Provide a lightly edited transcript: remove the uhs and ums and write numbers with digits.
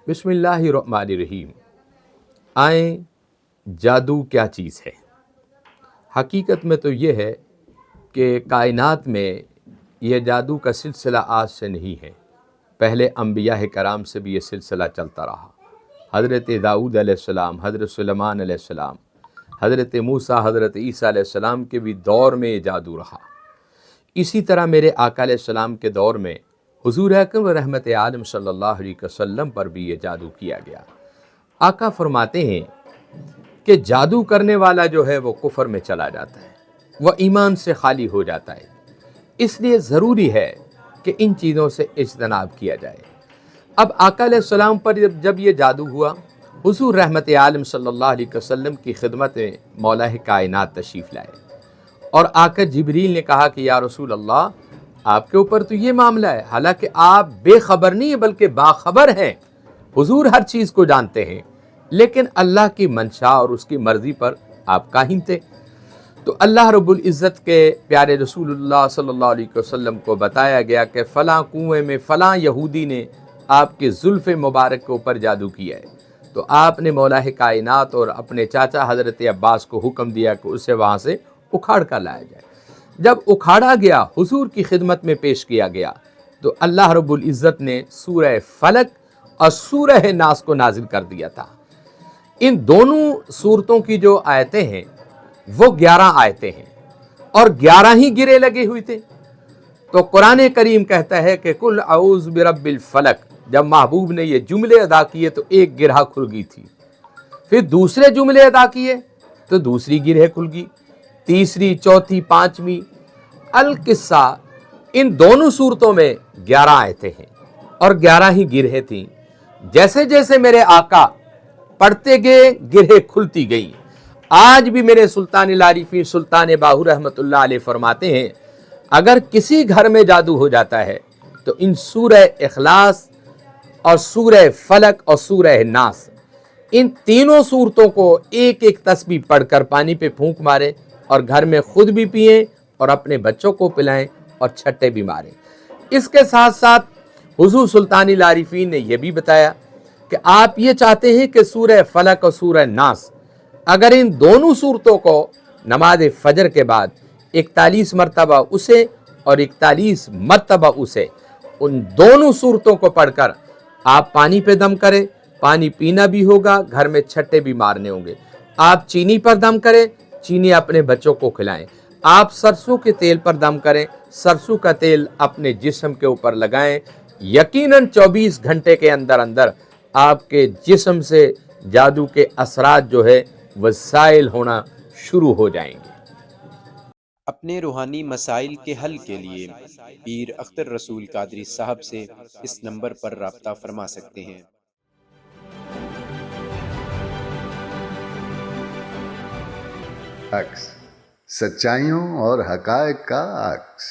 बिस्मिल्लाहिर्रहमानिर्रहीम। आएँ जादू क्या चीज़ है। हकीकत में तो ये है कि कायनात में ये जादू का सिलसिला आज से नहीं है, पहले अंबिया कराम से भी ये सिलसिला चलता रहा। हज़रत दाऊद अलैहिस्सलाम, हज़रत सुलेमान अलैहिस्सलाम, हज़रत मूसा, हज़रत ईसा अलैहिस्सलाम के भी दौर में ये जादू रहा। इसी तरह मेरे आका अलैहिस्सलाम के दौर में हुज़ूर अकरम रहमत आलम सल्लल्लाहु अलैहि वसल्लम पर भी ये जादू किया गया। आका फरमाते हैं कि जादू करने वाला जो है वो कुफर में चला जाता है, वह ईमान से खाली हो जाता है। इसलिए ज़रूरी है कि इन चीज़ों से इज्तनाब किया जाए। अब आका अलैहिस्सलाम पर जब ये जादू हुआ, हुज़ूर रहमत आलम सल्लल्लाहु अलैहि वसल्लम की खिदमत में मौला कायनात तशरीफ़ लाए और आकर जिब्रील ने कहा कि या रसूल अल्लाह, आपके ऊपर तो ये मामला है, हालांकि आप बेखबर नहीं है बल्कि बाखबर हैं, हुजूर हर चीज़ को जानते हैं, लेकिन अल्लाह की मंशा और उसकी मर्ज़ी पर आप काहिन थे। तो अल्लाह रब्बुल इज़्ज़त के प्यारे रसूलुल्लाह सल्लल्लाहु अलैहि वसल्लम को बताया गया कि फ़लाँ कुएं में फ़लाँ यहूदी ने आपके जुल्फ़ मुबारक के ऊपर जादू किया है। तो आपने मौला कायनात और अपने चाचा हज़रत अब्बास को हुक्म दिया कि उसे वहाँ से उखाड़ कर लाया जाए। जब उखाड़ा गया, हुजूर की खिदमत में पेश किया गया, तो अल्लाह रब्बुल इज़्ज़त ने सूरह फलक और सूरह नास को नाजिल कर दिया था। इन दोनों सूरतों की जो आयतें हैं वो 11 आयतें हैं और 11 ही गिरे लगे हुए थे। तो कुरान करीम कहता है कि कुल औज़ु बिरब्बिल फलक, जब महबूब ने ये जुमले अदा किए तो एक गिरह खुल गई थी, फिर दूसरे जुमले अदा किए तो दूसरी गिरह खुल गई, तीसरी, चौथी, पांचवी। अल किस्सा, इन दोनों सूरतों में 11 आयतें हैं और 11 ही गिरहें थीं। जैसे जैसे मेरे आका पढ़ते गए गिरहें खुलती गई। आज भी मेरे सुल्तान आरिफीन सुल्तान बाहू रहमतुल्लाह अलैह फरमाते हैं, अगर किसी घर में जादू हो जाता है तो इन सूरह इखलास और सूरह फलक और सूरह नास, इन तीनों सूरतों को एक एक तस्बीह पढ़कर पानी पे फूंक मारें और घर में खुद भी पिएं और अपने बच्चों को पिलाएं और छट्टे भी मारें। इसके साथ साथ हुजूर सुल्तान आरिफीन ने यह भी बताया कि आप ये चाहते हैं कि सूरह फलक और सूरह नास, अगर इन दोनों सूरतों को नमाज फजर के बाद 41 मरतबा उसे और 41 मरतबा उसे, उन दोनों सूरतों को पढ़कर आप पानी पे दम करें, पानी पीना भी होगा, घर में छट्टे भी मारने होंगे। आप चीनी पर दम करें, चीनी अपने बच्चों को खिलाएं। आप सरसों के तेल पर दम करें, सरसों का तेल अपने जिस्म के ऊपर लगाएं। यकीनन 24 घंटे के अंदर अंदर आपके जिस्म से जादू के असरात जो है वसाइल होना शुरू हो जाएंगे। अपने रूहानी मसाइल के हल के लिए पीर अख्तर रसूल कादरी साहब से इस नंबर पर राब्ता फरमा सकते हैं। अक्स, सच्चाइयों और हकायक का अक्स।